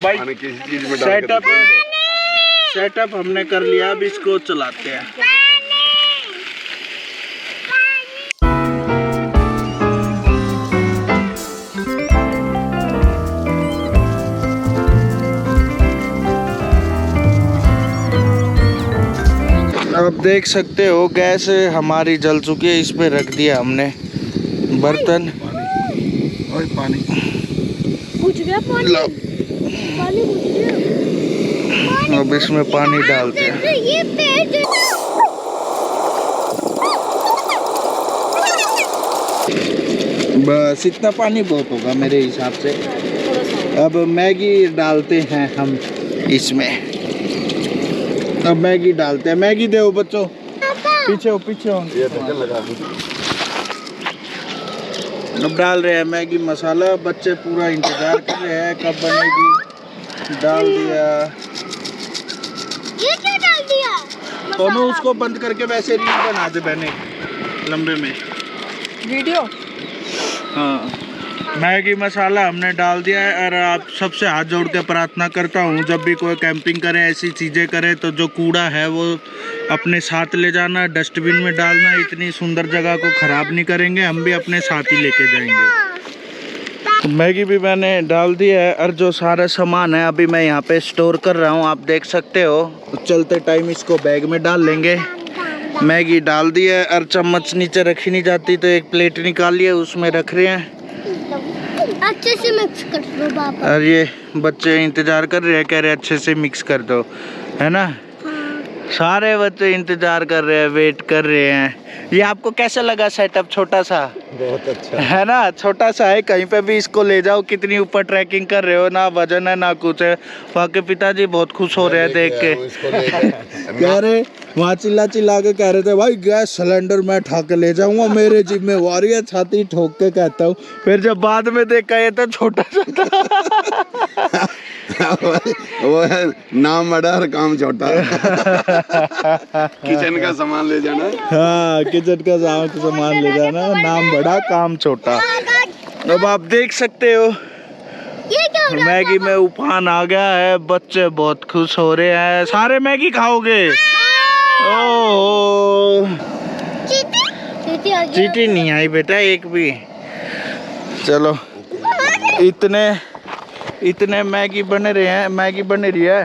भाई सेटअप हमने कर लिया, अब इसको चलाते हैं। अब देख सकते हो गैस हमारी जल चुकी है, इस पे रख दिया हमने बर्तन। पानी बुझ गया, पानी बुझ गया। अब इसमें पानी डालते हैं। बस इतना पानी बहुत होगा मेरे हिसाब से। अब मैगी डालते हैं हम इसमें। अब मैगी डालते हैं। मैगी दो बच्चों, पीछे हो पीछे हो। अब डाल रहे हैं मैगी मसाला। बच्चे पूरा इंतजार कर रहे हैं कब बनेगी। डाल दिया। ये क्या डाल दिया? दोनों उसको बंद करके वैसे रील बना दे बहने लंबे में वीडियो। हाँ, मैगी मसाला हमने डाल दिया है। और आप सबसे हाथ जोड़ के प्रार्थना करता हूँ, जब भी कोई कैंपिंग करे, ऐसी चीज़ें करे, तो जो कूड़ा है वो अपने साथ ले जाना, डस्टबिन में डालना। इतनी सुंदर जगह को ख़राब नहीं करेंगे, हम भी अपने साथ ही लेके जाएंगे। मैगी भी मैंने डाल दी है और जो सारा सामान है अभी मैं यहाँ पे स्टोर कर रहा हूँ, आप देख सकते हो। चलते टाइम इसको बैग में डाल लेंगे। मैगी डाल दी है और चम्मच नीचे रखी नहीं जाती, तो एक प्लेट निकाली है, उसमें रख रहे हैं। अच्छे से मिक्स कर दो पापा। और ये बच्चे इंतजार कर रहे हैं, कह रहे अच्छे से मिक्स कर दो, है ना। हाँ। सारे बच्चे इंतजार कर रहे हैं, वेट कर रहे हैं। ये आपको कैसा लगा सेटअप? छोटा सा बहुत अच्छा है ना, छोटा सा है। कहीं पे भी इसको ले जाओ, कितनी ऊपर ट्रैकिंग कर रहे हो, ना वजन है ना कुछ है। वहाँ के पिताजी बहुत खुश हो रहे हैं देख के। कह रहे वहाँ चिल्ला चिल्ला के कह रहे थे, भाई गैस सिलेंडर मैं उठा के ले जाऊंगा, मेरे जिम्मेवारी है। छाती ठोक के कहता हूँ। फिर जब बाद में देखा ये तो छोटा छोटा वो है नाम बड़ा और काम छोटा। किचन का सामान ले जाना। हाँ, किचन का सामान ले जाना, नाम बड़ा काम छोटा। अब आप देख सकते हो ये क्या हो रहा है? मैगी में उफान आ गया है। बच्चे बहुत खुश हो रहे हैं। सारे मैगी खाओगे? ओह, चींटी नहीं आई बेटा एक भी। चलो, इतने मैगी बन रहे हैं, मैगी बन रही है।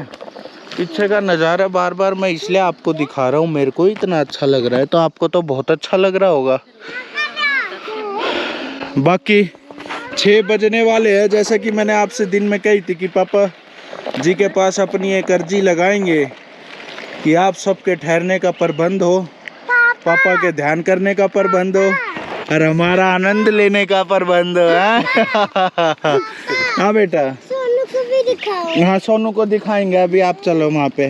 पीछे का नज़ारा बार बार मैं इसलिए आपको दिखा रहा हूँ, मेरे को इतना अच्छा लग रहा है, तो आपको तो बहुत अच्छा लग रहा होगा। बाकी 6 बजने वाले हैं। जैसा कि मैंने आपसे दिन में कही थी कि पापा जी के पास अपनी एक अर्जी लगाएंगे कि आप सबके ठहरने का प्रबंध हो, पापा के ध्यान करने का प्रबंध हो और हमारा आनंद लेने का प्रबंध हो। हाँ बेटा, सोनू को भी दिखाओ। हाँ सोनू को दिखाएंगे। अभी आप चलो वहाँ पे,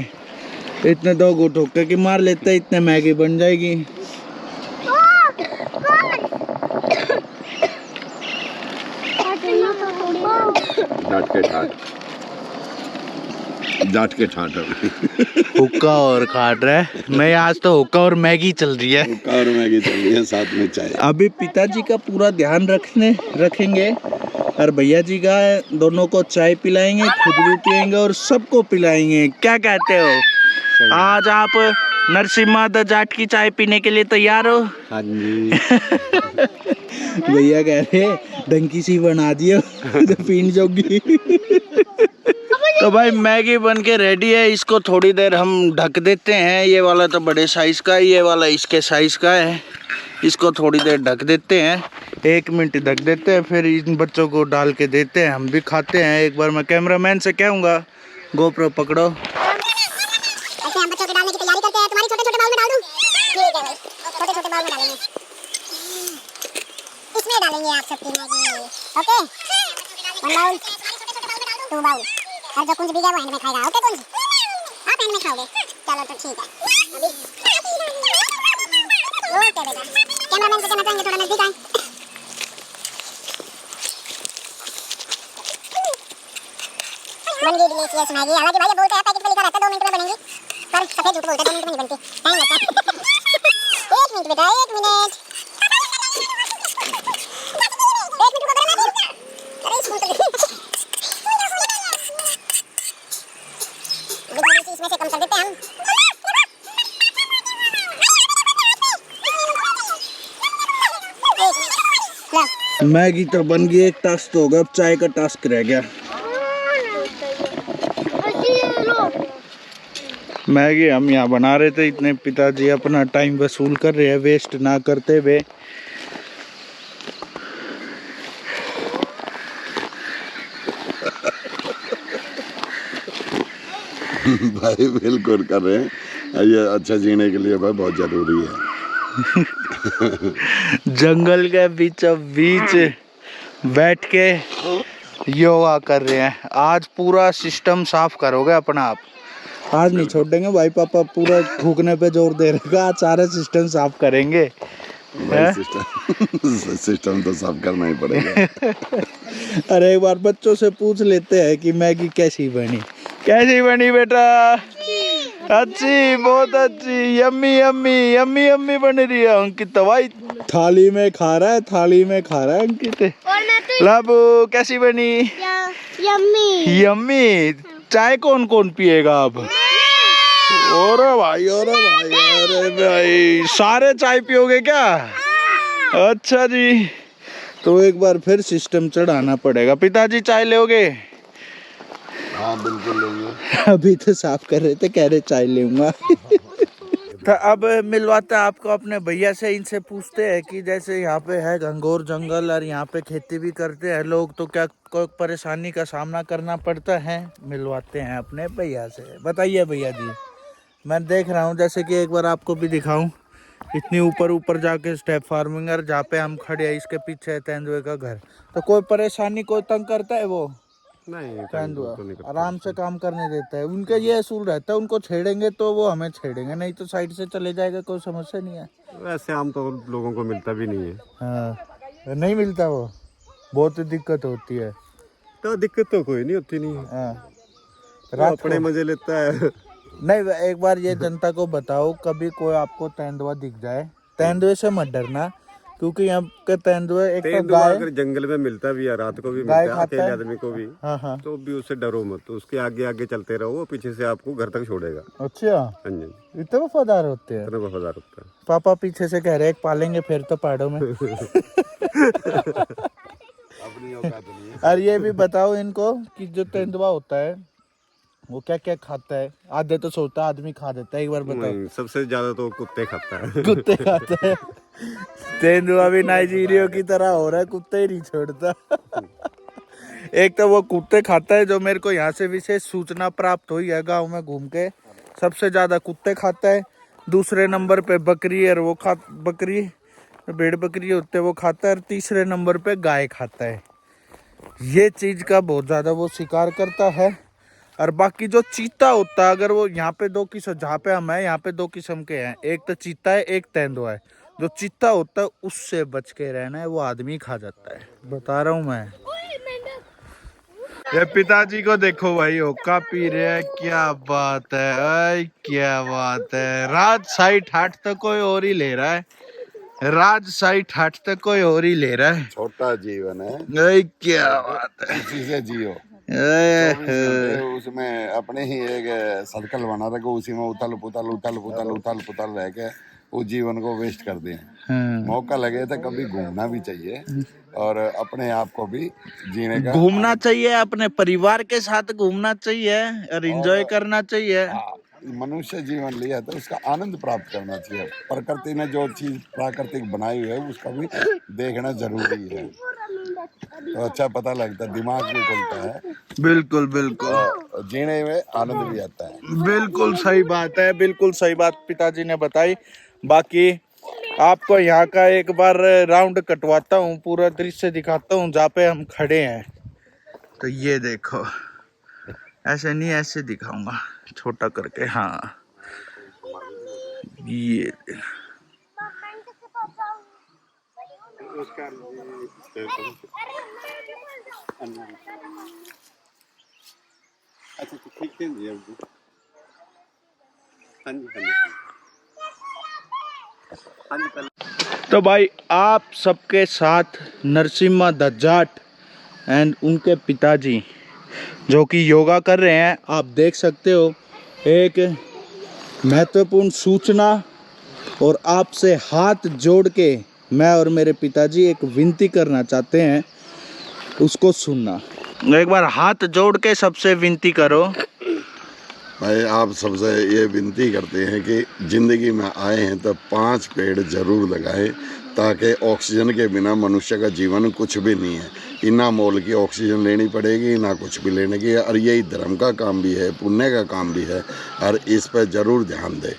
इतने 2 घूंट होके कि मार लेते, इतने मैगी बन जाएगी। डांट के ठाट हुक्का और खाट रहा है। मैं आज तो हुक्का और मैगी चल रही है। हुक्का और मैगी चल रही है, साथ में चाय। अभी पिताजी का पूरा ध्यान रखेंगे और भैया जी का दोनों को चाय पिलाएंगे, खुद भी पियेंगे और सबको पिलाएंगे। क्या कहते हो? आज आप नरसिम्हा द जाट की चाय पीने के लिए तैयार हो? हाँ जी। भैया कह रहे डंकी सी बना दियो तो पीन जोगी। तो भाई मैगी बन के रेडी है। इसको थोड़ी देर हम ढक देते हैं। ये वाला तो बड़े साइज का है, ये वाला इसके साइज का है। इसको थोड़ी देर ढक देते हैं, 1 मिनट ढक देते हैं, फिर इन बच्चों को डाल के देते हैं, हम भी खाते हैं। एक बार मैं कैमरामैन से कहूँगा गोप्रो पकड़ो। ऐसे हम बच्चों के डालने की तैयारी करते हैं। तुम्हारे छोटे छोटे बाउल में डाल दूं? ठीक है भाई, छोटे छोटे बाउल में डालेंगे। इसमें डालेंगे आप सबकी मैगी। Okay, 1 bowl, 2 bowl. और जो कुंज भीगा वो एंड में खाएगा। ओके कुंज, आप एंड में खाओगे। चलो तो ठीक है। अभी ओके बेटा, कैमरामैन से कहना चाहेंगे थोड़ा नजदीक आए। बन गई डिलीशियस मैगी। हालांकि भाई ये बोलते हैं पैकेट पे लिखा रहता है 2 मिनट में बनेगी, पर सफेद झूठ बोलते हैं 2 मिनट में नहीं बनती, टाइम लगता है। 1 मिनट बेटा, 1 मिनट। 1 मिनट रुको बेटा, मैं अरे स्कूल मैगी तो बन गई, एक टास्क तो होगा, अब चाय का टास्क रह गया। मैगी हम यहाँ बना रहे थे, इतने पिताजी अपना टाइम वसूल कर रहे हैं वेस्ट ना करते हुए। भाई बिल्कुल कर रहे हैं, ये अच्छा जीने के लिए भाई बहुत जरूरी है। जंगल के बीचों बीच बैठ के योगा कर रहे हैं। आज पूरा सिस्टम साफ करोगे अपना आप? आज नहीं छोड़ेंगे भाई, पापा पूरा थूकने पे जोर दे रहे, आज सारे सिस्टम साफ करेंगे। भाई सिस्टम तो साफ करना ही पड़ेगा। अरे एक बार बच्चों से पूछ लेते हैं कि मैगी कैसी बनी। कैसी बनी बेटा? अच्छी, बहुत अच्छी, यम्मी यम्मी यम्मी यम्मी बन रही है। अंकित तो भाई थाली में खा रहा है, थाली में खा रहा है अंकित। लाबू कैसी बनी? यम्मी। यम्मी। चाय कौन कौन पिएगा अब? अरे भाई, अरे भाई, अरे भाई, सारे चाय पियोगे क्या? अच्छा जी, तो एक बार फिर सिस्टम चढ़ाना पड़ेगा। पिताजी चाय लोगे? हाँ बिल्कुल लेंगे। अभी तो साफ कर रहे थे, कह रहे चाय लूंगा। तो अब मिलवाते हैं आपको अपने भैया से, इनसे पूछते हैं कि जैसे यहाँ पे है घंघोर जंगल और यहाँ पे खेती भी करते हैं लोग, तो क्या कोई परेशानी का सामना करना पड़ता है? मिलवाते हैं अपने भैया से। बताइए भैया जी। मैं देख रहा हूँ जैसे कि एक बार आपको भी दिखाऊं, इतनी ऊपर ऊपर जाके स्टेप फार्मिंग, और जहाँ पे हम खड़े हैं इसके पीछे है तेंदुए का घर। तो कोई परेशानी, कोई तंग करता है वो? नहीं, तेंदुआ आराम से काम करने देता है। उनका ये असूल रहता है, उनको छेड़ेंगे तो वो हमें छेड़ेंगे, नहीं तो साइड से चले जाएगा, कोई समस्या नहीं है। वैसे आम तो लोगों को मिलता भी नहीं है। हाँ, नहीं मिलता, वो बहुत दिक्कत होती है। तो दिक्कत तो कोई नहीं होती, नहीं है। हाँ, वो रात अपने को मजे लेता है। नहीं, एक बार ये जनता को बताओ, कभी कोई आपको तेंदुआ दिख जाए, तेंदुए से मत डरना, क्योंकि यहाँ के तेंदुए एक तो तेंदुआ गाय, अगर जंगल में मिलता भी है, रात को भी गाय मिलता है, खाता अकेले है। आदमी को भी, हाँ हाँ, तो भी उससे डरो मत, तो उसके आगे आगे चलते रहो, वो पीछे से आपको घर तक छोड़ेगा। अच्छा, हाँ जी, इतने वफादार होते हैं। इतना वफादार होता है। पापा पीछे से कह रहे हैं पालेंगे फिर तो पहाड़ों में। अपनी औकात नहीं है। और ये भी बताओ इनको कि जो तेंदुआ होता है वो क्या क्या खाता है? आधे तो सोता आदमी खा देता है, एक बार बताओ। नहीं, सबसे ज्यादा तो कुत्ते खाता है। कुत्ते खाता है। तेंदुआ भी नाइजीरिया की तरह हो रहा है, कुत्ते ही नहीं छोड़ता। एक तो वो कुत्ते खाता है, जो मेरे को यहाँ से विशेष सूचना प्राप्त हुई है गांव में घूम के, सबसे ज्यादा कुत्ते खाता है। दूसरे नंबर पे बकरी है, वो बकरी, भेड़ बकरी होते हैं वो खाता है, और तीसरे नंबर पे गाय खाता है। ये चीज का बहुत ज्यादा वो शिकार करता है। और बाकी जो चीता होता है, अगर वो यहाँ पे दो किस्म, जहाँ पे हम हैं यहाँ पे दो किस्म के हैं, एक तो चीता है, एक तेंदुआ है। जो चीता होता है उससे बच के रहना है, वो आदमी खा जाता है, बता रहा हूँ मैं। ये पिताजी को देखो भाई, होका पी रहे हैं, क्या बात है, अय क्या बात है। राज साइड हट तो कोई और ही ले रहा है, राज साइड हट तो कोई और ही ले रहा है। छोटा जीवन है, अय क्या बात है। इसी से जियो। उसमें अपने ही एक सर्कल बना रखो, उसी में उथल पुथल उथल पुथल उथल पुथल रह के वो जीवन को वेस्ट कर दें। मौका लगे तो कभी घूमना भी चाहिए, और अपने आप को भी जीने का घूमना चाहिए, अपने परिवार के साथ घूमना चाहिए और एंजॉय करना चाहिए। मनुष्य जीवन लिया तो उसका आनंद प्राप्त करना चाहिए। प्रकृति ने जो चीज प्राकृतिक बनाई हुई है उसका भी देखना जरूरी है, तो अच्छा पता लगता है, दिमाग भी खुलता है, बिल्कुल बिल्कुल, जीने में आनंद भी आता है। बिल्कुल सही बात है, बिल्कुल सही बात पिताजी ने बताई। बाकी आपको यहाँ का एक बार राउंड कटवाता हूँ, पूरा दृश्य दिखाता हूँ जहाँ पे हम खड़े हैं। तो ये देखो, ऐसे नहीं, ऐसे दिखाऊंगा छोटा करके। हाँ, ये अच्छा, तो ठीक है जी। हाँ जी, हाँ जी। तो भाई आप सबके साथ नरसिम्हा द जाट एंड उनके पिताजी जो कि योगा कर रहे हैं, आप देख सकते हो। एक महत्वपूर्ण सूचना और आपसे हाथ जोड़ के मैं और मेरे पिताजी एक विनती करना चाहते हैं, उसको सुनना। एक बार हाथ जोड़ के सबसे विनती करो। भाई आप सबसे ये विनती करते हैं कि ज़िंदगी में आए हैं तो 5 पेड़ जरूर लगाएं, ताकि ऑक्सीजन के बिना मनुष्य का जीवन कुछ भी नहीं है। इना मोल की ऑक्सीजन लेनी पड़ेगी, ना कुछ भी लेने की, और यही धर्म का काम भी है, पुण्य का काम भी है, और इस पर ज़रूर ध्यान दें।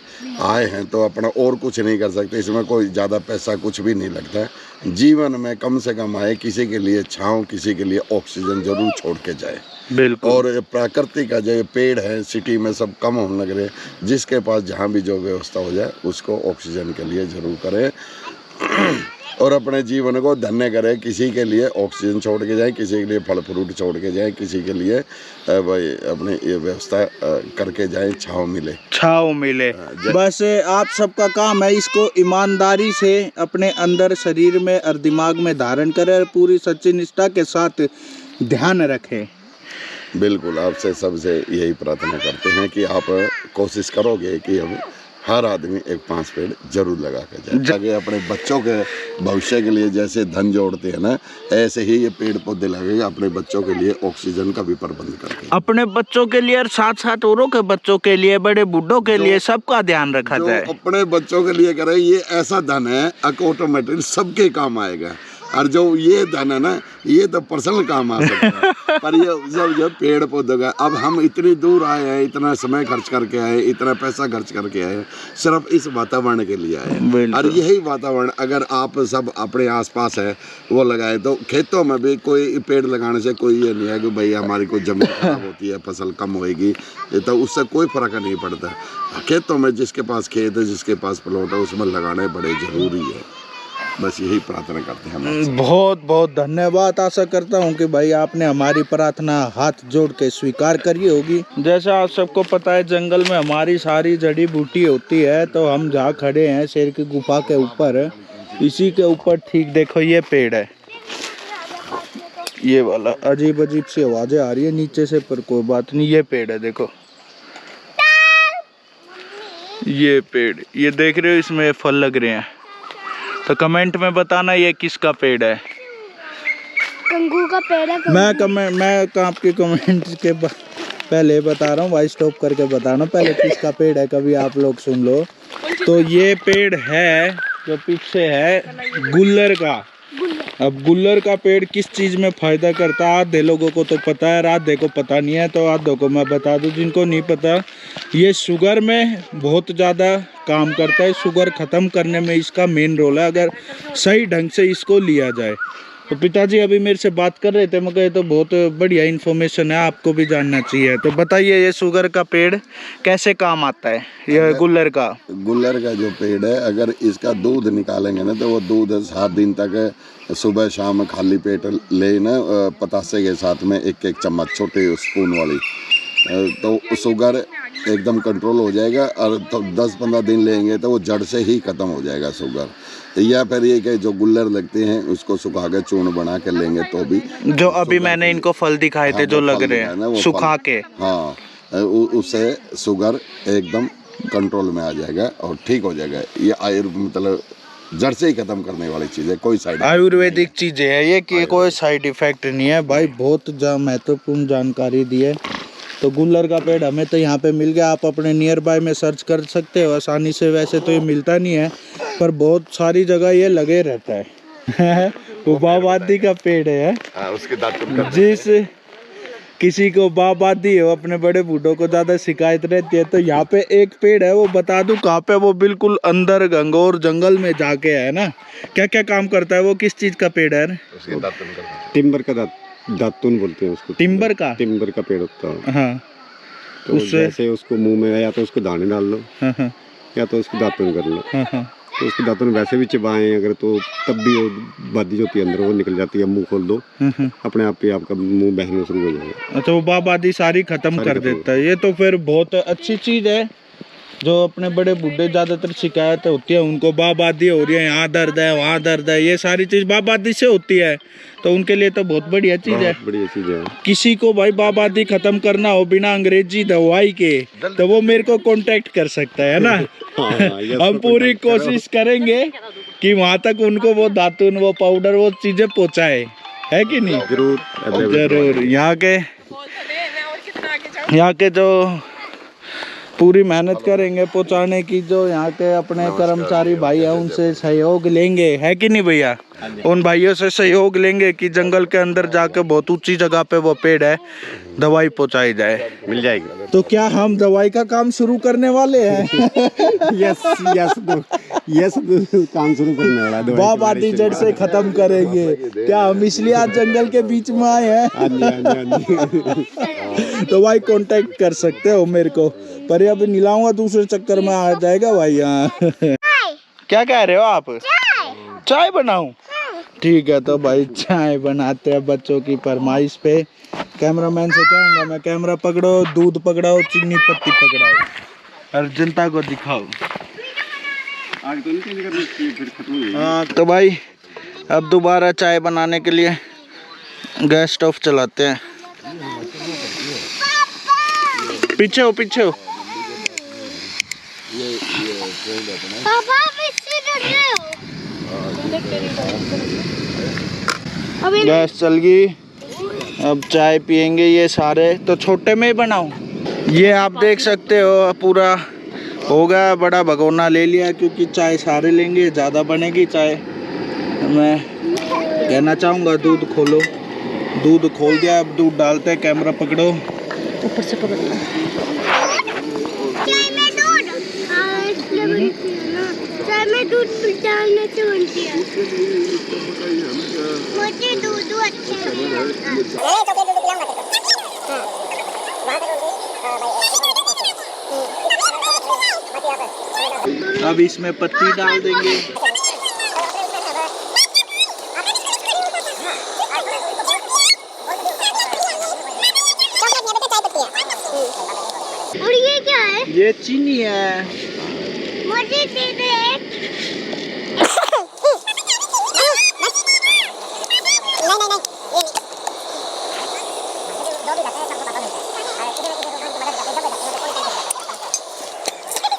आए हैं तो अपना और कुछ नहीं कर सकते, इसमें कोई ज़्यादा पैसा कुछ भी नहीं लगता है। जीवन में कम से कम आए, किसी के लिए छाँव, किसी के लिए ऑक्सीजन जरूर छोड़ के जाए। बिल्कुल। और प्रकृति का जो पेड़ है सिटी में सब कम होने लग रहे, जिसके पास जहाँ भी जो व्यवस्था हो जाए उसको ऑक्सीजन के लिए ज़रूर करें और अपने जीवन को धन्य करें। किसी के लिए ऑक्सीजन छोड़ के जाए, किसी के लिए फल फ्रूट छोड़ के जाए, किसी के लिए भाई अपने ये व्यवस्था करके जाए, छाँव मिले, छाँव मिले। बस आप सबका काम है, इसको ईमानदारी से अपने अंदर शरीर में और दिमाग में धारण करें और पूरी सच्ची निष्ठा के साथ ध्यान रखें। बिल्कुल, आपसे सबसे यही प्रार्थना करते हैं कि आप कोशिश करोगे कि हम हर आदमी एक 5 पेड़ जरूर लगा के जाए, ताकि अपने बच्चों के भविष्य के लिए जैसे धन जोड़ते हैं ना, ऐसे ही ये पेड़ पौधे लगेंगे अपने बच्चों के लिए ऑक्सीजन का भी प्रबंध करके, अपने बच्चों के लिए और साथ साथ औरों के बच्चों के लिए, बड़े बूढ़ों के लिए, सबका ध्यान रखा जाए। अपने बच्चों के लिए करें, ये ऐसा धन है ऑटोमेटिक सबके काम आएगा। और जो ये धन है ना, ये तो पर्सनल काम आ सकता है, पर ये जब पेड़ पौधे का, अब हम इतनी दूर आए हैं, इतना समय खर्च करके आए, इतना पैसा खर्च करके आए, सिर्फ इस वातावरण के लिए आए। और यही वातावरण अगर आप सब अपने आसपास है वो लगाए, तो खेतों में भी कोई पेड़ लगाने से कोई ये नहीं है कि भाई हमारी कोई जमीन खराब होती है, फसल कम होएगी, तो उससे कोई फर्क नहीं पड़ता। खेतों में जिसके पास खेत है, जिसके पास प्लॉट है, उसमें लगाने बड़े ज़रूरी है। बस यही प्रार्थना करते हैं हम। बहुत बहुत धन्यवाद। आशा करता हूँ कि भाई आपने हमारी प्रार्थना हाथ जोड़ के स्वीकार करी होगी। जैसा आप सबको पता है, जंगल में हमारी सारी जड़ी बूटी होती है, तो हम जहाँ खड़े हैं शेर की गुफा के ऊपर, इसी के ऊपर ठीक देखो ये पेड़ है, ये वाला। अजीब अजीब सी आवाजें आ रही है नीचे से, पर कोई बात नहीं। ये पेड़ है, देखो ये पेड़, ये देख रहे हो, इसमें फल लग रहे हैं। तो कमेंट में बताना ये किसका पेड़ है। कंगू का पेड़ है। मैं आपके कमेंट के पहले बता रहा हूँ, वॉइस स्टॉप करके बताना पहले किसका पेड़ है, कभी आप लोग सुन लो। तो ये पेड़ है जो पीछे है गुल्लर का। अब गुल्लर का पेड़ किस चीज़ में फ़ायदा करता है आधे लोगों को तो पता है, आधे को पता नहीं है, तो आधों को मैं बता दूं जिनको नहीं पता। ये शुगर में बहुत ज़्यादा काम करता है, शुगर ख़त्म करने में इसका मेन रोल है, अगर सही ढंग से इसको लिया जाए। तो पिताजी अभी मेरे से बात कर रहे थे, मैं कहे तो बहुत बढ़िया इन्फॉर्मेशन है, आपको भी जानना चाहिए। तो बताइए ये शुगर का पेड़ कैसे काम आता है, ये गुल्लर का जो पेड़ है, अगर इसका दूध निकालेंगे ना, तो वो दूध 7 दिन तक सुबह शाम खाली पेट ले ना, पतासे के साथ में 1-1 चम्मच छोटे स्पून वाली, तो शुगर एकदम कंट्रोल हो जाएगा। और तो 10-15 दिन लेंगे तो वो जड़ से ही ख़त्म हो जाएगा शुगर। या फिर ये कि जो गुल्लर लगते हैं उसको सुखा के चूर्ण बना के लेंगे तो भी, जो अभी मैंने इनको फल दिखाए थे जो लग रहे हैं सुखा के, हाँ, उससे शुगर एकदम कंट्रोल में आ जाएगा और ठीक हो जाएगा। ये मतलब जड़ से ही खत्म करने वाली चीज़ है, कोई साइड आयुर्वेदिक चीज़ें है ये, कि कोई साइड इफेक्ट नहीं है। भाई बहुत महत्वपूर्ण जानकारी दी है। तो गुल्लर का पेड़ हमें तो यहाँ पे मिल गया, आप अपने नियर बाय में सर्च कर सकते हो आसानी से। वैसे तो ये मिलता नहीं है, पर बहुत सारी जगह ये लगे रहता है। उबाबादी का पेड़ है, उसके दांत जिस किसी को बाबादी हो, अपने बड़े बूढ़ों को ज़्यादा शिकायत रहती है, तो यहाँ पे एक पेड़ है, वो बता दूं कहाँ पे, वो बिल्कुल अंदर घंघोर जंगल में जाके है ना। क्या क्या काम करता है वो, किस चीज़ का पेड़ है? टिम्बर का दातुन बोलते हैं उसको। टिम्बर का पेड़ होता है। हाँ, तो जैसे उसको मुंह में या तो उसको दाने डाल लो, हाँ, या तो उसको दातुन कर लो। हाँ, तो उसकी दातुन वैसे भी चबाएं अगर, तो तब भी वो बादी जो होती है अंदर वो निकल जाती है। मुंह खोल दो, अपने आप ही आपका मुंह बहना शुरू हो जाएगा। तो वो बाबादी सारी खत्म कर देता है। ये तो फिर बहुत अच्छी चीज़ है। जो अपने बड़े बूढ़े ज़्यादातर शिकायत होती है उनको, बाबादी हो रही है, यहाँ दर्द है, वहाँ दर्द है, ये सारी चीज़ बाबादी से होती है, तो उनके लिए तो बहुत बढ़िया चीज़ है। बढ़िया चीज़ है। किसी को भाई बाबादी खत्म करना हो बिना अंग्रेजी दवाई के, तो वो मेरे को कांटेक्ट कर सकता है ना। हम पूरी कोशिश करेंगे कि वहां तक उनको वो दातुन, वो पाउडर, वो चीजें पहुंचाए, है कि नहीं? जरूर जरूर। यहाँ के जो पूरी मेहनत करेंगे पहुंचाने की, जो यहाँ के अपने कर्मचारी भाई हैं उनसे सहयोग लेंगे, है कि नहीं भैया? उन भाइयों से सहयोग लेंगे कि जंगल के अंदर जाके बहुत ऊंची जगह पे वो पेड़ है, दवाई पहुंचाई जाए, मिल जाएगी। तो क्या हम दवाई का काम शुरू करने वाले हैं? यस काम शुरू करने वाला है। बाप आदि जड़ से खत्म करेंगे। क्या हम इसलिए आज जंगल के बीच में आए हैं? तो भाई कांटेक्ट कर सकते हो मेरे को, पर ये अभी नीलाऊंगा दूसरे चक्कर में आ जाएगा भाई। यहाँ क्या कह रहे हो आप? चाय बनाऊं? ठीक है, तो भाई चाय बनाते हैं बच्चों की फरमाइश पे। कैमरामैन से कहूँगा मैं, कैमरा पकड़ो, दूध पकड़ाओ, चीनी पत्ती पकड़ाओ और जनता को दिखाओ। आग तो नहीं चेंज करनी चाहिए, फिर खत्म हो जाएगी। हाँ तो भाई अब दोबारा चाय बनाने के लिए गैस स्टोव चलाते हैं। पीछे हो, पीछे हो। पापा इससे डर रहे हो? अभी गैस चल गई, अब चाय पियेंगे ये सारे। तो छोटे में ही बनाऊं? ये आप देख सकते हो पूरा होगा, बड़ा भगोना ले लिया क्योंकि चाय सारे लेंगे, ज़्यादा बनेगी चाय। मैं कहना चाहूँगा दूध खोलो। दूध खोल दिया, अब दूध डालते हैं। कैमरा पकड़ो, ऊपर से पकड़ना। चाय में दूध, इसलिए बनती है ना। चाय में दूध डालने से बनती है। मुझे दूध अच्छा नहीं लगता। अब इसमें पत्ती डाल देंगे। और ये क्या है? ये चीनी है। मुझे दे दे।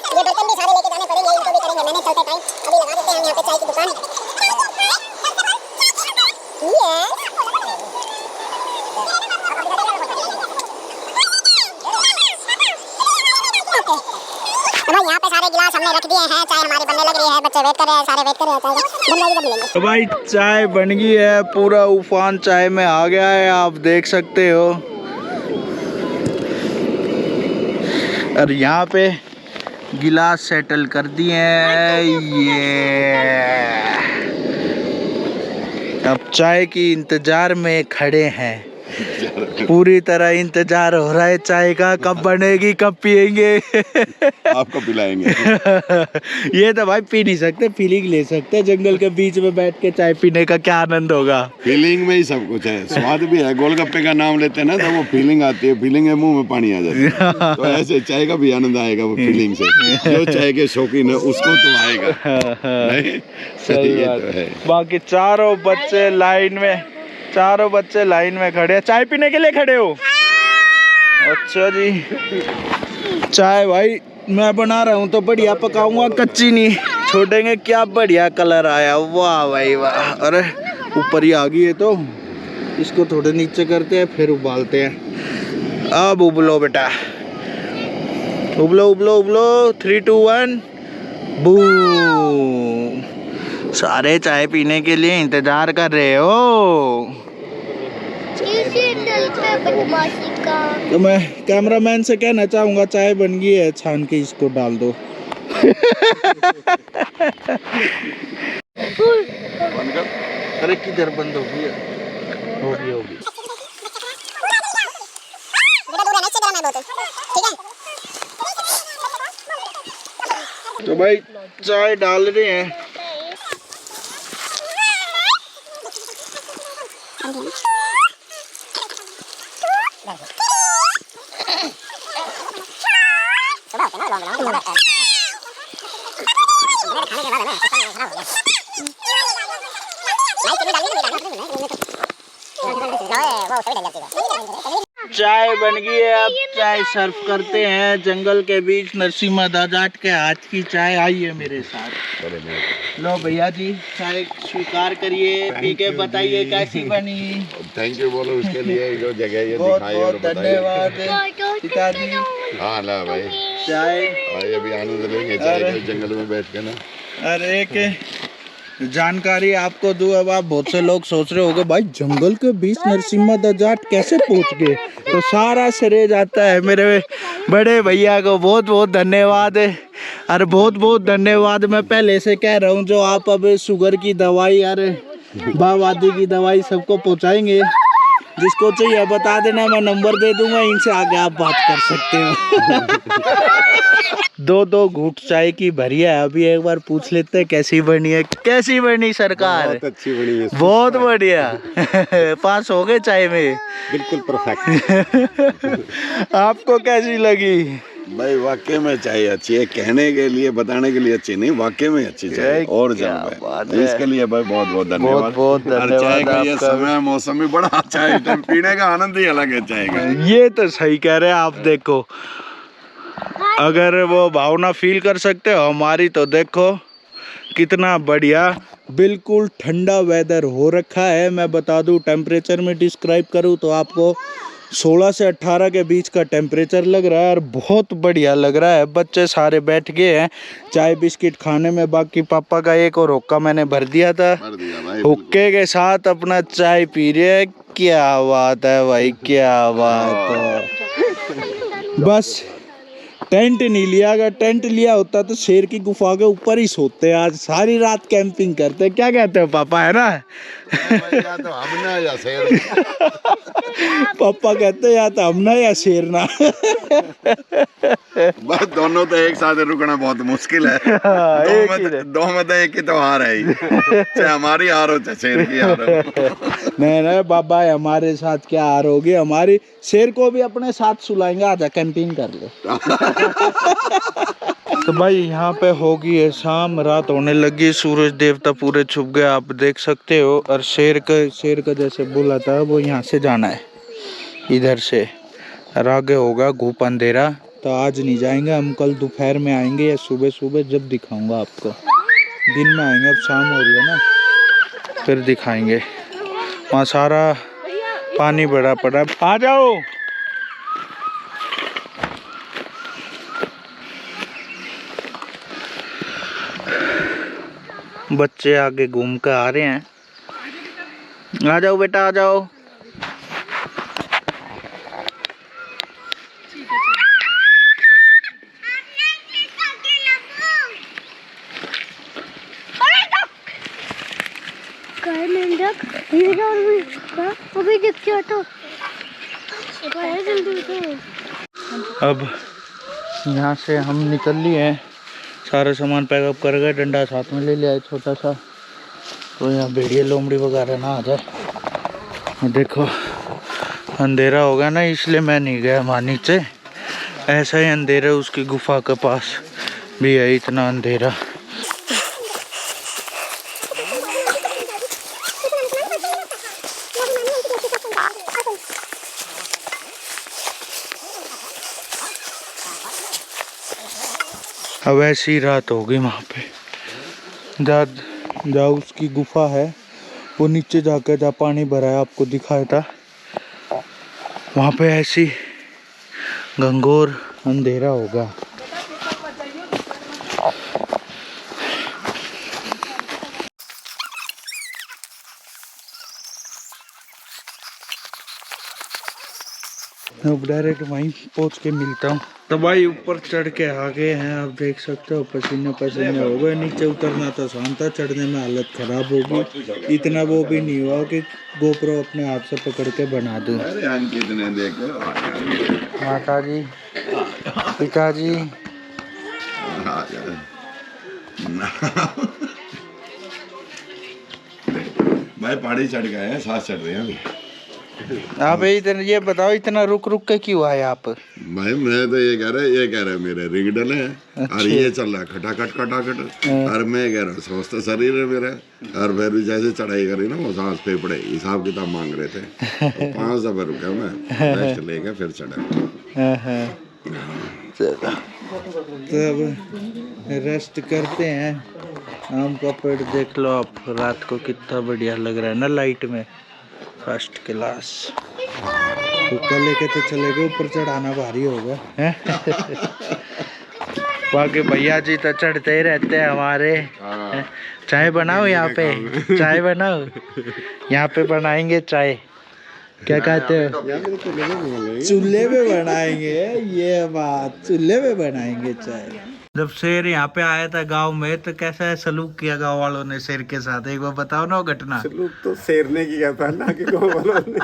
ये बर्तन भी सारे लेके जाने पड़ेंगे, इनको भी करेंगे मैंने चलते टाइम। अभी लगा देते हैं यहाँ पे चाय की दुकान। यहाँ पे सारे गिलास हमने रख दिए हैं, चाय हमारी बनने लग रही है, बच्चे वेट कर रहे हैं, सारे वेट कर रहे हैं, चाय बन जाएगी तब लेंगे। तो भाई चाय बन गई है, पूरा उफान चाय में आ गया है, आप देख सकते हो। और यहाँ पे गिलास सेटल कर दिए हैं। ये अब चाय की इंतजार में खड़े हैं, पूरी तरह इंतजार हो रहा है चाय का, कब बनेगी, कब पियेंगे। आपको पिलाएंगे। ये तो भाई पी नहीं सकते, फीलिंग ले सकते। जंगल के बीच में बैठ के चाय पीने का क्या आनंद होगा। फीलिंग में ही सब कुछ है, स्वाद भी है। गोलगप्पे का नाम लेते हैं ना तो वो फीलिंग आती है, फीलिंग में मुंह में पानी आ जाता है। तो ऐसे चाय का भी आनंद आएगा वो फीलिंग से। जो चाय के शौकीन है उसको तो आएगा। नहीं? सही ये बात तो है। बाकी चारों बच्चे लाइन में खड़े हैं। चाय पीने के लिए खड़े हो? अच्छा जी। चाय भाई मैं बना रहा हूँ तो बढ़िया पकाऊंगा, कच्ची नहीं छोड़ेंगे। क्या बढ़िया कलर आया, वाह भाई वाह। अरे ऊपर ही आ गई है, तो इसको थोड़े नीचे करते हैं फिर उबालते हैं। अब उबलो बेटा, उबलो उबलो उबलो। 3 2 1 बूम। सारे चाय पीने के लिए इंतजार कर रहे हो। तो मैं कैमरामैन से कहना चाहूँगा चाय बन गई है, छान के इसको डाल दो। अरे किधर बंद हो गई? होगी। तो भाई चाय डाल रहे हैं। चाय बन गई है, अब चाय सर्व करते हैं। जंगल के बीच नरसिम्हा दादा के हाथ की चाय आई है मेरे साथ। लो भैया जी, चाय स्वीकार करिए, पी के बताइए कैसी बनी। थैंक यू बोलो उसके लिए जो जगह ये बहुत दिखाई और बहुत बताइए। धन्यवाद पिताजी। हाँ ला भाई, चाय भाई अभी आनंद लेंगे चाय के जंगल में बैठ के ना। अरे एक जानकारी आपको दूं, अब आप बहुत से लोग सोच रहे होंगे भाई जंगल के बीच नरसिम्हा द जाट कैसे पहुंच गए, तो सारा श्रेय जाता है मेरे बड़े भैया को। बहुत बहुत धन्यवाद है, अरे बहुत बहुत धन्यवाद। मैं पहले से कह रहा हूँ जो आप अब शुगर की दवाई, अरे बावादी की दवाई सबको पहुँचाएंगे, जिसको चाहिए बता देना, मैं नंबर दे दूंगा, इनसे आगे आप बात कर सकते हो। दो घूंट चाय की भरी है, अभी एक बार पूछ लेते हैं कैसी बनी है। कैसी बनी सरकार? बहुत अच्छी बनी है, बहुत बढ़िया। पास हो गए चाय में, बिल्कुल परफेक्ट। आपको कैसी लगी? भाई वाकई में चाय अच्छी है, कहने के लिए बताने के लिए अच्छी नहीं, वाकई में अच्छी चाय और बात है। इसके लिए भाई बहुत बहुत धन्यवाद। बहुत धन्यवाद चाय का ये आपका। समय मौसम भी बड़ा अच्छा है, इस टाइम पीने का आनंद ही अलग है चाय का। ये तो सही कह रहे हैं आप। देखो अगर वो भावना फील कर सकते हो हमारी, तो देखो कितना बढ़िया, बिल्कुल ठंडा वेदर हो रखा है। मैं बता दूं, टेम्परेचर में डिस्क्राइब करूं तो आपको 16 से 18 के बीच का टेम्परेचर लग रहा है, और बहुत बढ़िया लग रहा है। बच्चे सारे बैठ गए हैं चाय बिस्किट खाने में, बाकी पापा का एक और हुक्का मैंने भर दिया था, हुक्के के साथ अपना चाय पी रहे हैं। क्या बात है भाई, क्या बात है। बस टेंट नहीं लिया, अगर टेंट लिया होता तो शेर की गुफा के ऊपर ही सोते, आज सारी रात कैंपिंग करते। क्या कहते हो पापा, है ना? या तो हम ना या शेर। पापा कहते या तो हम ना या शेर ना। बस दोनों तो एक साथ रुकना बहुत मुश्किल है। दो में तो एक ही तो हार है ही। चाहे हमारी हार हो चाहे शेर की हार हो। नहीं बाबा, हमारे साथ क्या हार होगी, हमारी शेर को भी अपने साथ सुलाएंगे, आजा कैंपिंग कर ले। तो भाई यहाँ पे होगी है शाम, रात होने लगी, सूरज देवता पूरे छुप गए, आप देख सकते हो। और शेर का जैसे बोला था वो यहाँ से जाना है, इधर से, और आगे होगा घूप अंधेरा। तो आज नहीं जाएंगे हम, कल दोपहर में आएंगे या सुबह सुबह, जब दिखाऊंगा आपको। दिन में आएंगे, अब शाम हो रही है ना, फिर दिखाएंगे। वहाँ सारा पानी भरा पड़ा, आ जाओ। बच्चे आगे घूम कर आ रहे हैं, आ जाओ बेटा आ जाओ। अब यहाँ से हम निकल लिए हैं, सारा सामान पैकअप कर गए, डंडा साथ में ले लिया है छोटा सा, तो यहाँ भेड़िया लोमड़ी वगैरह ना आ जाए। देखो अंधेरा हो गया ना, इसलिए मैं नहीं गया वहाँ नीचे, ऐसा ही अंधेरा उसकी गुफा के पास भी है, इतना अंधेरा। अब ऐसी रात होगी वहाँ पे, जहाँ उसकी गुफा है, वो नीचे जाकर जहाँ पानी भरा है आपको दिखाया था, वहाँ पे ऐसी घंघोर अंधेरा होगा। अब डायरेक्ट वहीं पहुँच के मिलता हूँ। तो भाई ऊपर चढ़ के आ गए हैं, आप देख सकते हो पसीने पसीने हो गए। नीचे उतरना तो आसान था, चढ़ने में हालत खराब होगी। इतना वो भी नहीं हुआ कि गोप्रो अपने हाथ से पकड़ के बना दूं। माता जी, पिताजी, भाई पहाड़ी चढ़ गए हैं, साथ चढ़ रहे हैं। आप इतना ये बताओ, इतना रुक रुक के क्यों आए आप? भाई मैं तो ये कह रहे मेरे रिंग डले हैं, और ये चल रहा है खटाखट खटाखट, और मैं कह रहा हूँ स्वस्थ शरीर है मेरा, और फिर भी जैसे चढ़ाई करी ना वो सांस फेफड़े हिसाब किताब मांग रहे थे, तो 5 दफा रुका मैं, रेस्ट लेके फिर चढ़ा। चलो तो अब रेस्ट करते हैं। आम का पेड़ देख लो आप, रात को कितना बढ़िया लग रहा है ना लाइट में, फर्स्ट क्लास। हुक्का लेके तो चले गए, ऊपर चढ़ाना भारी होगा हैं? बाकी भैया जी तो चढ़ते ही रहते हैं हमारे। चाय बनाओ यहाँ पे, चाय बनाओ यहाँ पे, बनाएंगे चाय। क्या कहते हो? चूल्हे पे बनाएंगे, ये बात, चूल्हे पे बनाएंगे चाय। जब शेर यहाँ पे आया था गांव में तो कैसा सलूक किया गांव वालों ने शेर के साथ, एक बार बताओ ना वो घटना। सलूक तो शेर ने किया था ना कि गांव वालों ने।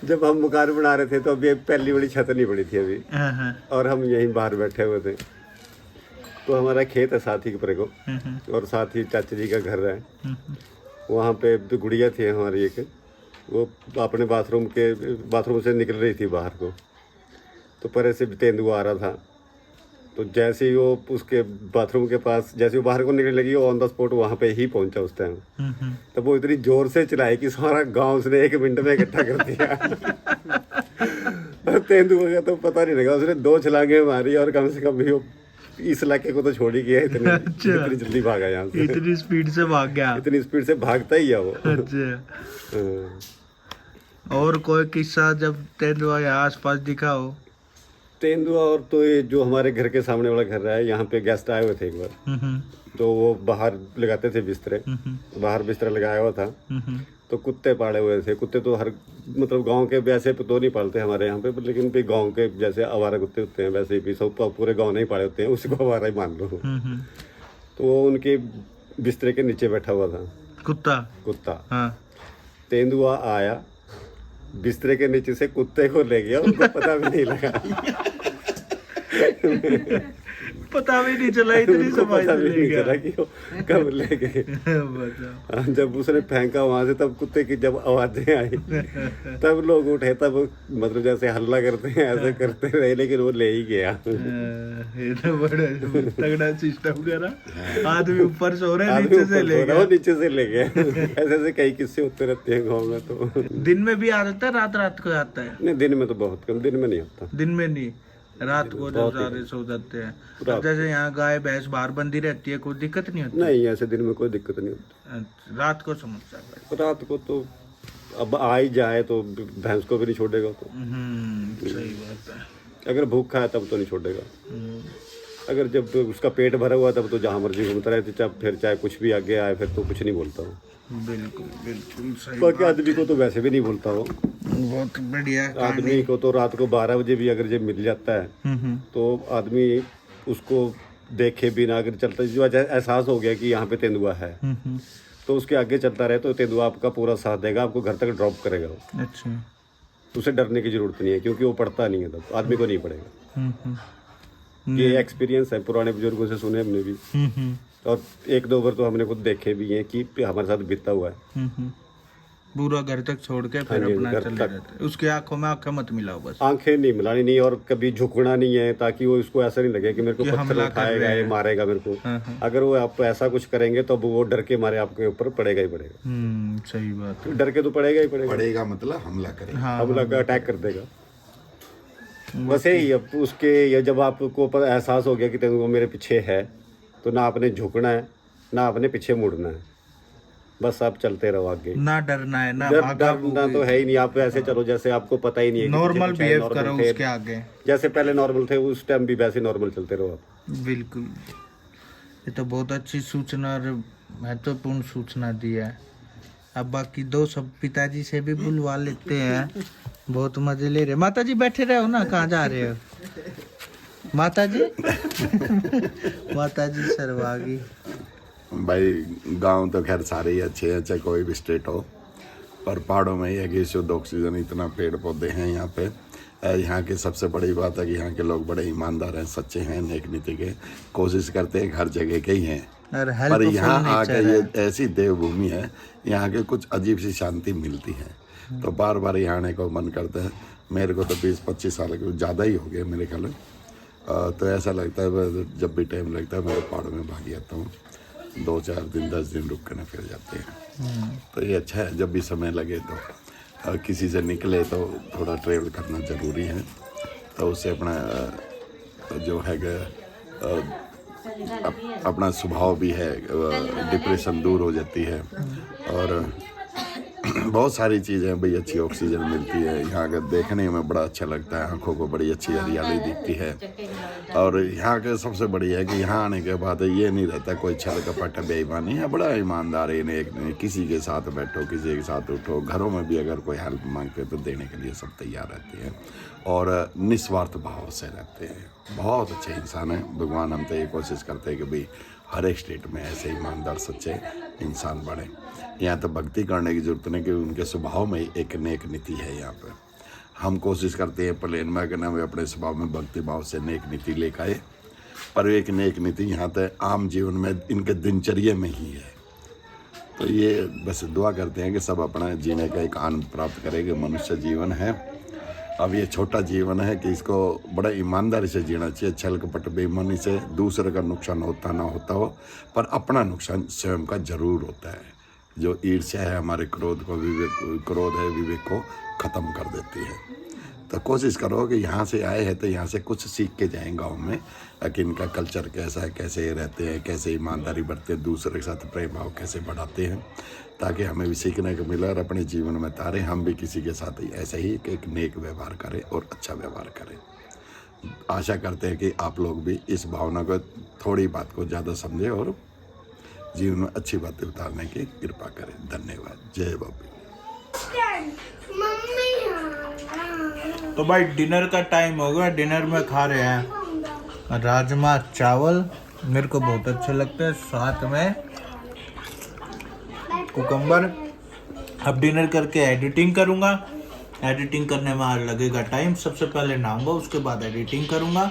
जब हम मकान बना रहे थे तो अभी पहली बड़ी छत नहीं पड़ी थी अभी, और हम यहीं बाहर बैठे हुए थे। तो हमारा खेत है साथ ही पर को, और साथ ही चाचा जी का घर है। वहाँ पे तो गुड़िया थी हमारी एक, वो अपने बाथरूम से निकल रही थी बाहर को, तो परे से तेंदुआ आ रहा था। तो जैसे ही वो उसके बाथरूम के पास, जैसे वो बाहर को निकलने लगी, वो ऑन द स्पॉट वहाँ पे ही पहुंचा उस टाइम। तब वो इतनी जोर से चिल्लाई कि सारा गांव उसने 1 मिनट में इकट्ठा कर दिया। और तेंदुआ का तो पता नहीं लगा, उसने 2 छलांगे मारी और कम से कम भी वो इस इलाके को तो छोड़ ही गया। इतनी जल्दी भागा यहाँ से, इतनी स्पीड से भाग गया। इतनी स्पीड से भागता ही है वो। और कोई किस्सा जब तेंदुआ यहाँ आसपास दिखा हो? तेंदुआ और तो ये जो हमारे घर के सामने वाला घर है, यहाँ पे गेस्ट आए हुए थे एक बार, तो वो बाहर लगाते थे बिस्तरे, बाहर बिस्तरा लगाया हुआ था। तो कुत्ते पाले हुए थे। कुत्ते तो हर मतलब गांव के वैसे तो नहीं पालते हमारे यहाँ पे, लेकिन भी गांव के जैसे आवारा कुत्ते होते हैं वैसे भी सब पूरे गांव नहीं पाले होते हैं, उसको आवारा ही मान लो। तो वो उनके बिस्तरे के नीचे बैठा हुआ था कुत्ता। हाँ। तेंदुआ आया, बिस्तरे के नीचे से कुत्ते को ले गया, उनको पता भी नहीं लगा। पता भी नहीं चला, इतनी समझ नहीं चला कि वो कब ले गए। जब उसने फेंका वहां से, तब कुत्ते की जब आवाजें आई तब लोग उठे, तब मतलब जैसे हल्ला करते हैं ऐसे करते रहे, लेकिन वो ले ही गया। ये तो बड़ा तगड़ा सिस्टम करा। आदमी ऊपर सो रहे, नीचे से ले गया। नीचे से ले गया। ऐसे कई किस्से होते रहते हैं गाँव में। तो दिन में भी आ जाता है, रात को आता है? नहीं, दिन में तो बहुत कम, दिन में नहीं आता। दिन में नहीं, रात को जब सारे सो जाते हैं। जैसे यहाँ गाय भैंस बाहर बंदी रहती है, कोई दिक्कत नहीं होती? नहीं, ऐसे दिन में कोई दिक्कत नहीं होती। रात को समस्या है। रात को तो अब आ ही जाए तो भैंस को भी नहीं छोड़ेगा। तो सही बात है। अगर भूखा है तब तो नहीं छोड़ेगा। अगर जब उसका पेट भरा हुआ तब तो जहाँ मर्जी घूमता रहता, फिर चाहे कुछ भी आगे आए, फिर तो कुछ नहीं बोलता हूँ। बिल्कुल सही। बाकी आदमी को तो वैसे भी नहीं बोलता हो। बहुत बढ़िया। आदमी को तो रात को 12 बजे भी अगर जब मिल जाता है तो आदमी उसको देखे बिना अगर चलता, जो एहसास हो गया कि यहाँ पे तेंदुआ है, तो उसके आगे चलता रहे तो तेंदुआ आपका पूरा साथ देगा, आपको घर तक ड्रॉप करेगा। अच्छा। उसे डरने की जरूरत नहीं है, क्योंकि वो पड़ता नहीं है, तब आदमी को नहीं पड़ेगा। ये एक्सपीरियंस है, पुराने बुजुर्गों से सुने हमने भी, और 1-2 बार तो हमने खुद देखे भी हैं कि हमारे साथ बीता हुआ है। पूरा घर तक छोड़ के फिर अपना चले जाते हैं। उसकी आंखों में आंखें मत मिलाओ, बस आंखें नहीं मिलानी नहीं, और कभी झुकना नहीं है, ताकि वो इसको ऐसा नहीं लगे कि मेरे को पत्थर उठाएगा, ये मारेगा मेरे को। अगर वो आप ऐसा कुछ करेंगे तो वो डर के मारे आपके ऊपर पड़ेगा ही पड़ेगा। सही बात है। डर के तो पड़ेगा ही पड़ेगा मतलब हमला करेगा। हमला का अटैक कर देगा। वैसे ही अब उसके जब आपको एहसास हो गया कि तेंदुआ मेरे पीछे है, तो ना आपने झुकना है ना आपने पीछे मुड़ना है, बस आप चलते रहो आगे। ना डरना है ना डरना तो है ही नहीं। आप ऐसे चलो जैसे आपको पता ही नहीं है, नॉर्मल बिहेव करो उसके आगे, जैसे पहले नॉर्मल थे उस टाइम भी वैसे नॉर्मल चलते रहो आप। बिल्कुल। ये तो बहुत अच्छी सूचना और महत्वपूर्ण सूचना दी है। अब बाकी 2 सब पिताजी से भी बुलवा लेते हैं, बहुत मजे ले रहे। माता जी बैठे रहो ना, कहाँ जा रहे हो माता जी? माता जी सरवागी। भाई गांव तो खैर सारे ही अच्छे हैं, चाहे कोई भी स्टेट हो, पर पहाड़ों में ही है कि शुद्ध ऑक्सीजन, इतना पेड़ पौधे हैं यहाँ पे। यहाँ की सबसे बड़ी बात है कि यहाँ के लोग बड़े ईमानदार हैं, सच्चे हैं, नेक नीति के, कोशिश करते हैं हर जगह के ही हैं। पर यहाँ आके ये ऐसी देवभूमि है, यहाँ के कुछ अजीब सी शांति मिलती है, तो बार बार यहाँ आने को मन करता है। मेरे को तो 20-25 साल के ज़्यादा ही हो गए मेरे ख्याल। तो ऐसा लगता है जब भी टाइम लगता है मैं पहाड़ों में भाग जाता हूँ, 2-4 दिन 10 दिन रुक कर फिर जाते हैं। तो ये अच्छा है, जब भी समय लगे तो किसी से निकले तो थोड़ा ट्रेवल करना ज़रूरी है, तो उससे अपना जो है अपना स्वभाव भी है, डिप्रेशन दूर हो जाती है और बहुत सारी चीज़ें भाई, अच्छी ऑक्सीजन मिलती है यहाँ का, देखने में बड़ा अच्छा लगता है, आंखों को बड़ी अच्छी हरियाली दिखती है। और यहाँ के सबसे बड़ी है कि यहाँ आने के बाद ये नहीं रहता कोई छल कपट बेईमानी है, बड़ा ईमानदारी ने किसी के साथ बैठो, किसी के साथ उठो, घरों में भी अगर कोई हेल्प मांगते तो देने के लिए सब तैयार रहते हैं और निस्वार्थ भाव से रहते हैं। बहुत अच्छे इंसान हैं। भगवान हम तो ये कोशिश करते हैं कि भाई हर एक स्टेट में ऐसे ईमानदार सच्चे इंसान बने। यहाँ तो भक्ति करने की जरूरत नहीं कि उनके स्वभाव में एक नेक नीति है। यहाँ पर हम कोशिश करते हैं प्लेन में कि ना अपने स्वभाव में भक्ति भाव से नेक नीति लेकर आए, पर एक नेक नीति यहाँ तक आम जीवन में इनके दिनचर्या में ही है। तो ये बस दुआ करते हैं कि सब अपना जीने का एक आनंद प्राप्त करेंगे। मनुष्य जीवन है, अब ये छोटा जीवन है कि इसको बड़ा ईमानदारी से जीना चाहिए। छल कपट बेईमानी से दूसरे का नुकसान होता ना होता हो, पर अपना नुकसान स्वयं का जरूर होता है। जो ईर्ष्या है हमारे क्रोध है विवेक को ख़त्म कर देती है। तो कोशिश करो कि यहाँ से आए हैं तो यहाँ से कुछ सीख के जाएं गांव में कि इनका कल्चर कैसा है, कैसे रहते हैं, कैसे ईमानदारी बरतते हैं, दूसरे के साथ प्रेम भाव कैसे बढ़ाते हैं, ताकि हमें भी सीखने को मिले और अपने जीवन में तारे हम भी किसी के साथ ऐसे ही एक नेक व्यवहार करें और अच्छा व्यवहार करें। आशा करते हैं कि आप लोग भी इस भावना को, थोड़ी बात को ज़्यादा समझें और जीवन में अच्छी बातें उतारने की कृपा करें। धन्यवाद। जय बाबू। तो भाई डिनर का टाइम हो गया। डिनर में खा रहे हैं राजमा चावल, मेरे को बहुत अच्छे लगते हैं, साथ में कुकम्बर। अब डिनर करके एडिटिंग करूँगा। एडिटिंग करने में आज लगेगा टाइम। सबसे पहले नहाऊंगा, उसके बाद एडिटिंग करूँगा।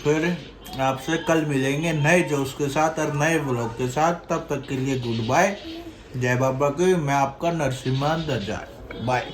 फिर आपसे कल मिलेंगे नए जोश के साथ और नए व्लॉग के साथ। तब तक के लिए गुड बाय। जय बाबा की। मैं आपका नरसिम्हा दर्जा। बाय।